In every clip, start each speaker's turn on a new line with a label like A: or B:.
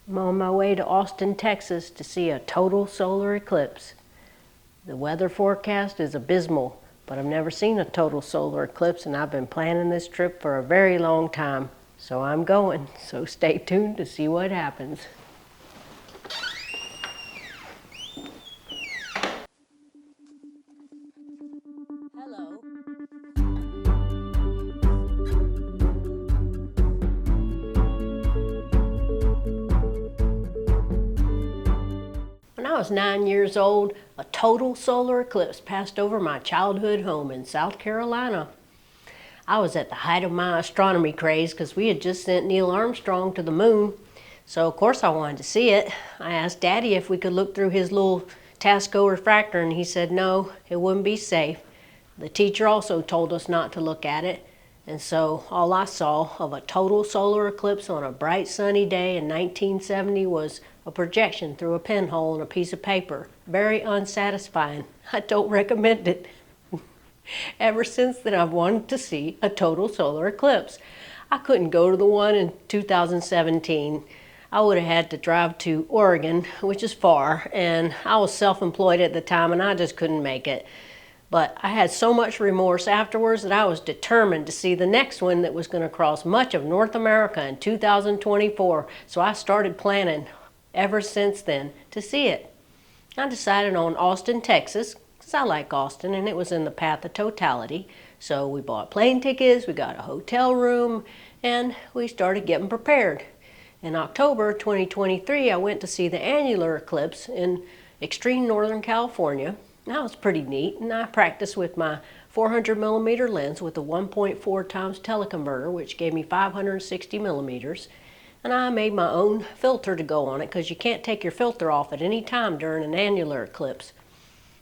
A: I'm on my way to Austin, Texas to see a total solar eclipse. The weather forecast is abysmal, but I've never seen a total solar eclipse and I've been planning this trip for a very long time. So I'm going, so stay tuned to see what happens. Hello. When I was 9 years old, a total solar eclipse passed over my childhood home in South Carolina. I was at the height of my astronomy craze because we had just sent Neil Armstrong to the moon. So of course I wanted to see it. I asked Daddy if we could look through his little Tasco refractor and he said no, it wouldn't be safe. The teacher also told us not to look at it. And so all I saw of a total solar eclipse on a bright sunny day in 1970 was a projection through a pinhole in a piece of paper. Very unsatisfying. I don't recommend it. Ever since then I've wanted to see a total solar eclipse. I couldn't go to the one in 2017. I would have had to drive to Oregon, which is far, and I was self-employed at the time and I just couldn't make it. But I had so much remorse afterwards that I was determined to see the next one that was going to cross much of North America in 2024. So I started planning ever since then to see it. I decided on Austin, Texas, because I like Austin and it was in the path of totality. So we bought plane tickets, we got a hotel room, and we started getting prepared. In October 2023, I went to see the annular eclipse in extreme Northern California. That was pretty neat, and I practiced with my 400 millimeter lens with a 1.4 times teleconverter, which gave me 560 millimeters. And I made my own filter to go on it because you can't take your filter off at any time during an annular eclipse.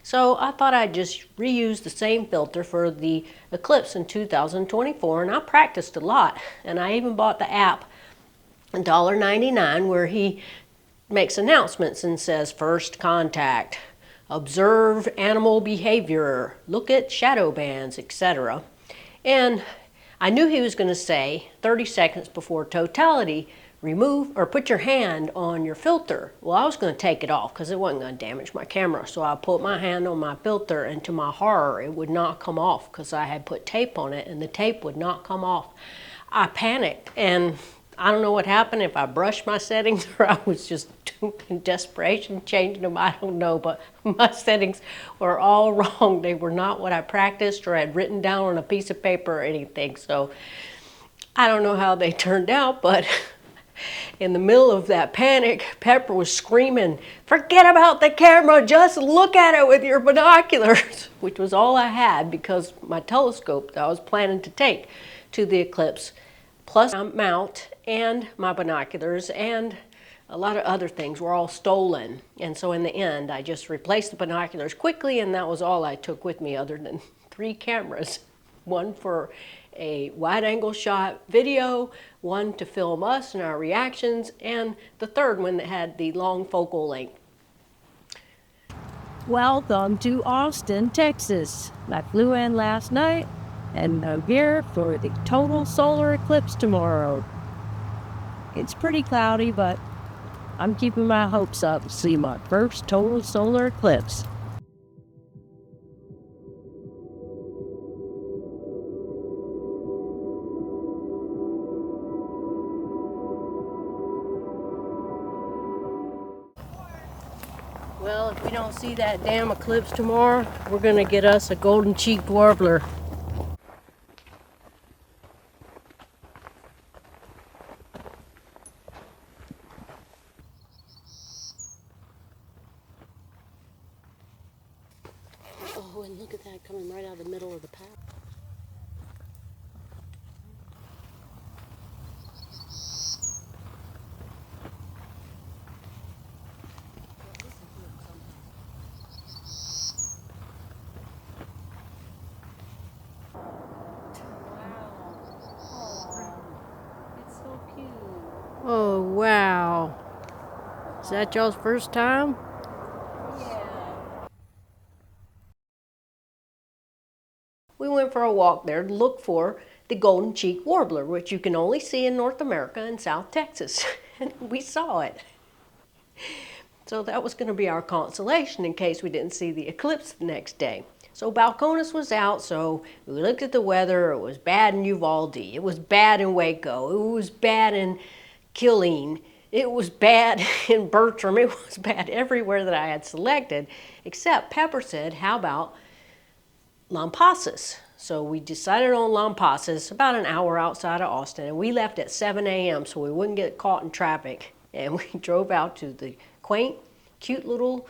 A: So I thought I'd just reuse the same filter for the eclipse in 2024, and I practiced a lot. And I even bought the app, $1.99, where he makes announcements and says first contact, observe animal behavior, look at shadow bands, etc. And I knew he was going to say 30 seconds before totality, remove or put your hand on your filter. Well, I was going to take it off because it wasn't going to damage my camera. So I put my hand on my filter, and to my horror, it would not come off because I had put tape on it and the tape would not come off. I panicked, and I don't know what happened, if I brushed my settings or I was just in desperation changing them, I don't know, but my settings were all wrong. They were not what I practiced or had written down on a piece of paper or anything. So I don't know how they turned out, but in the middle of that panic, Pepper was screaming, "Forget about the camera, just look at it with your binoculars," which was all I had because my telescope that I was planning to take to the eclipse, plus my mount and my binoculars and a lot of other things were all stolen. And so in the end, I just replaced the binoculars quickly, and that was all I took with me other than 3 cameras. One for a wide-angle shot video, one to film us and our reactions, and the third one that had the long focal length.
B: Welcome to Austin, Texas. I flew in last night and I'm here for the total solar eclipse tomorrow. It's pretty cloudy, but I'm keeping my hopes up to see my first total solar eclipse.
A: Well, if we don't see that damn eclipse tomorrow, we're gonna get us a golden-cheeked warbler. Oh, and look at that coming right out of the middle of the path. Oh, wow. Is that y'all's first time?
B: Yeah.
A: We went for a walk there to look for the golden cheek warbler, which you can only see in North America and South Texas. And we saw it. So that was going to be our consolation in case we didn't see the eclipse the next day. So Balcones was out, so we looked at the weather. It was bad in Uvalde. It was bad in Waco. It was bad in Killeen. It was bad in Bertram. It was bad everywhere that I had selected, except Pepper said, how about Lampasas? So we decided on Lampasas, about an hour outside of Austin, and we left at 7 a.m. so we wouldn't get caught in traffic. And we drove out to the quaint, cute little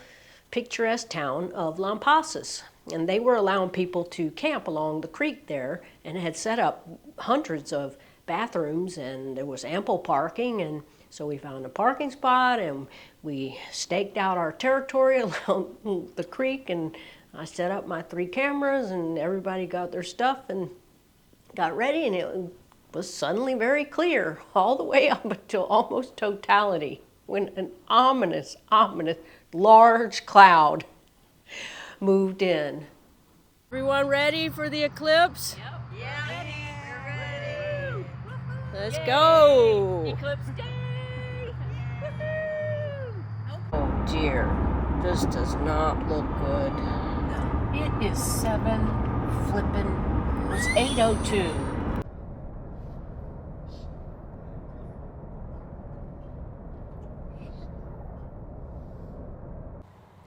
A: picturesque town of Lampasas. And they were allowing people to camp along the creek there and had set up hundreds of bathrooms, and there was ample parking. And so we found a parking spot and we staked out our territory along the creek, and I set up my 3 cameras and everybody got their stuff and got ready, and it was suddenly very clear all the way up until almost totality when an ominous, large cloud moved in. Everyone ready for the eclipse?
C: Yep. Yeah. We're ready.
A: Let's go.
C: Eclipse day. Woohoo!
A: Oh dear, this does not look good.
C: It is 7 flippin'. It's 8:02.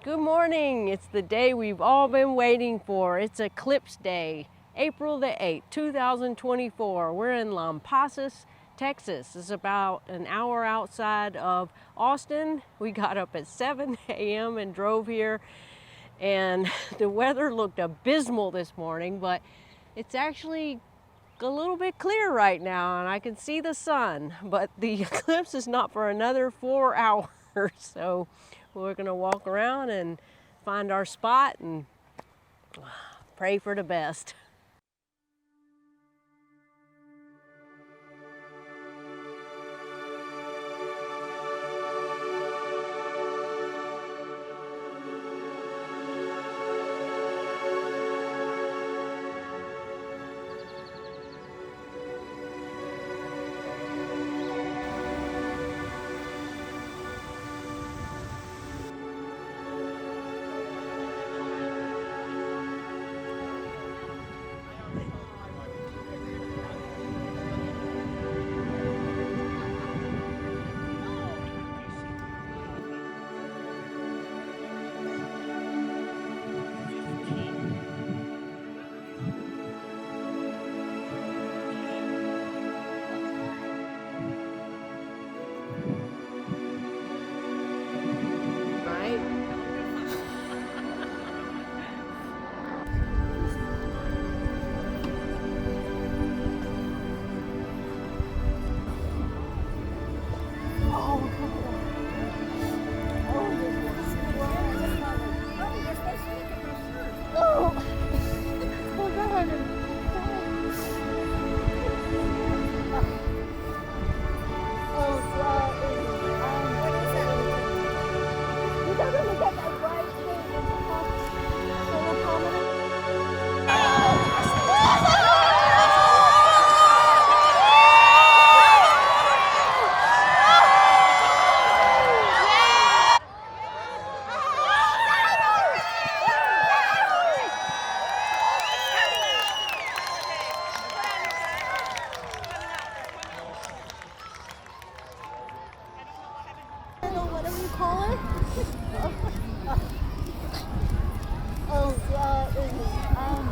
A: Good morning. It's the day we've all been waiting for. It's Eclipse Day, April the 8th, 2024. We're in Lampasas, Texas. It's about an hour outside of Austin. We got up at 7 a.m. and drove here, and the weather looked abysmal this morning, but it's actually a little bit clear right now and I can see the sun, but the eclipse is not for another 4 hours. So we're gonna walk around and find our spot and pray for the best.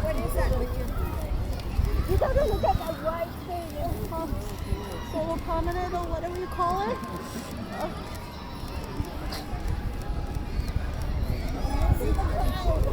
D: What is that? You gotta look at that right thing. It's called solar prominent or whatever you call it. See the cloud.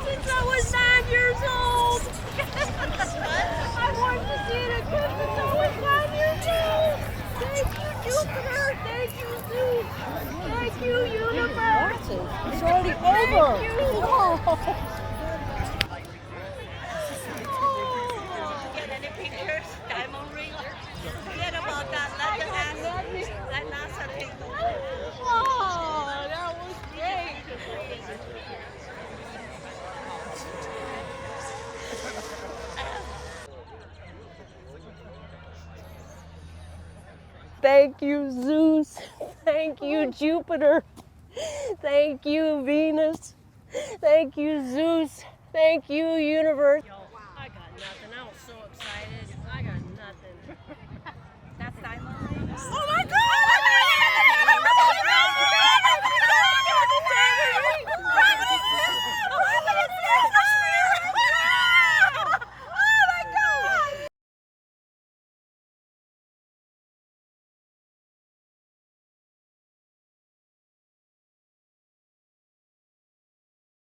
A: Since I was 9 years old. Thank you, Zeus. Thank you, Jupiter. Thank you, Venus. Thank you, Zeus. Thank you, universe. Yo, I got nothing. I was so excited. I got nothing.
D: That's Simon.
A: Oh my God!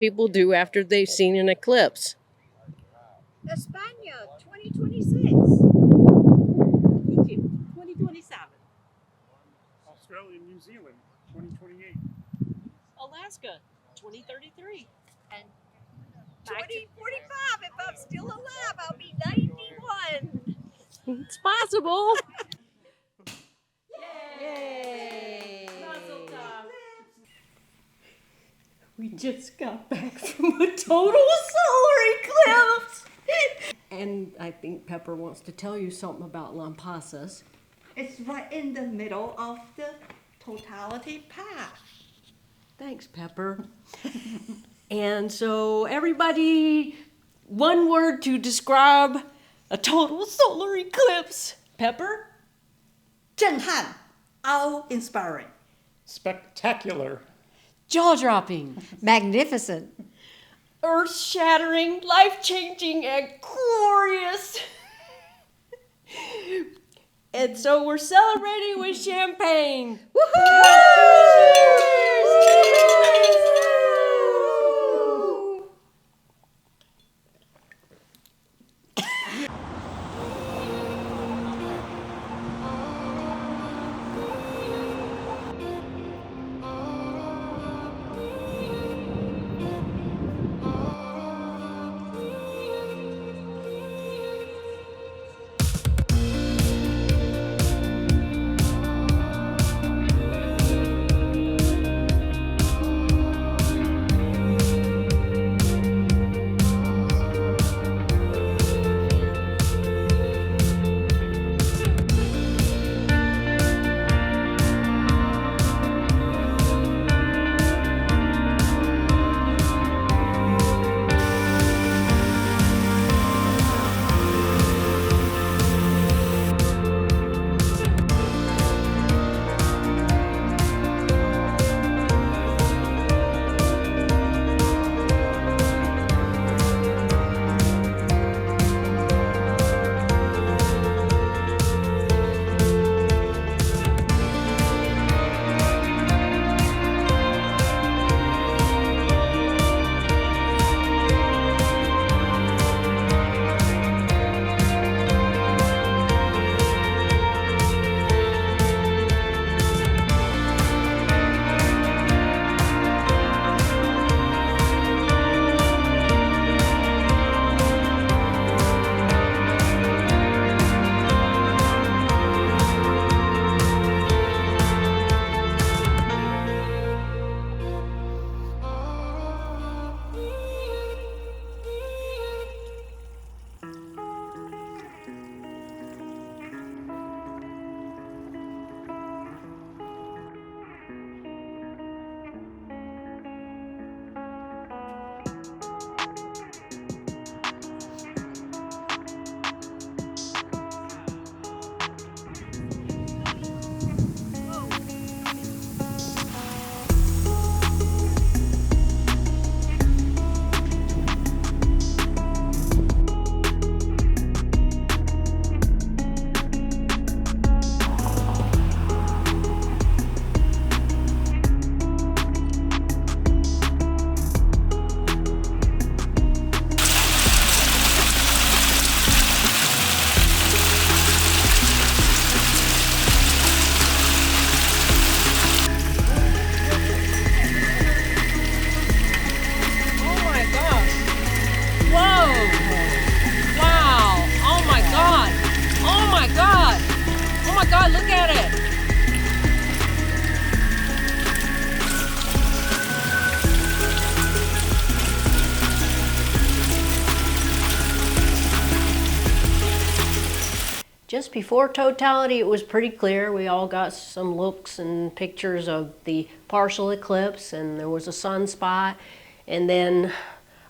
A: People do after they've seen an eclipse.
D: España, 2026. Egypt, 2027.
E: Australia and New Zealand, 2028.
C: Alaska, 2033.
D: And 2045, if I'm still alive, I'll be 91.
A: It's possible.
B: Yay!
A: We just got back from a total solar eclipse. And I think Pepper wants to tell you something about Lampasas.
F: It's right in the middle of the totality path.
A: Thanks, Pepper. And so everybody, one word to describe a total solar eclipse. Pepper?
F: 震撼, awe-inspiring.
E: Spectacular.
A: Jaw-dropping.
B: Magnificent.
A: Earth-shattering, life-changing, and glorious. And so we're celebrating with champagne. Just before totality, it was pretty clear. We all got some looks and pictures of the partial eclipse, and there was a sunspot. And then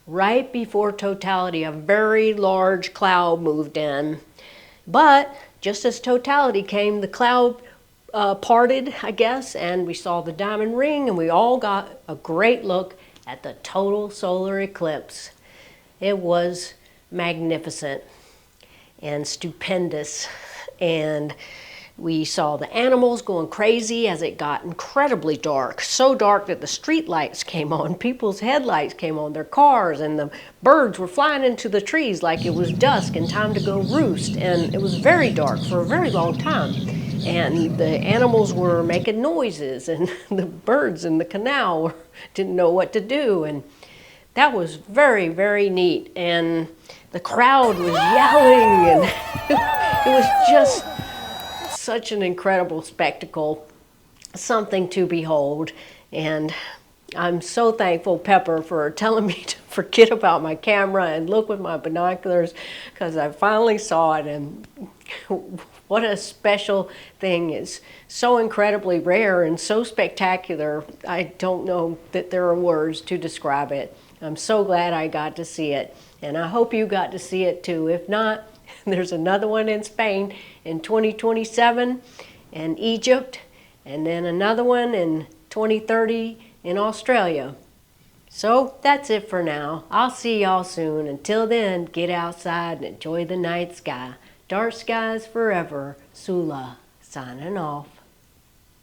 A: right before totality, a very large cloud moved in. But just as totality came, the cloud parted, I guess, and we saw the diamond ring, and we all got a great look at the total solar eclipse. It was magnificent and stupendous, and we saw the animals going crazy as it got incredibly dark, so dark that the street lights came on, people's headlights came on, their cars, and the birds were flying into the trees like it was dusk and time to go roost. And it was very dark for a very long time, and the animals were making noises, and the birds in the canal didn't know what to do. And that was very, very neat. And the crowd was yelling, and it was just such an incredible spectacle, something to behold. And I'm so thankful, Pepper, for telling me to forget about my camera and look with my binoculars, because I finally saw it. And what a special thing. It's so incredibly rare and so spectacular. I don't know that there are words to describe it. I'm so glad I got to see it, and I hope you got to see it too. If not, there's another one in Spain in 2027, and Egypt, and then another one in 2030 in Australia. So that's it for now. I'll see y'all soon. Until then, get outside and enjoy the night sky. Dark skies forever. Sula, signing off.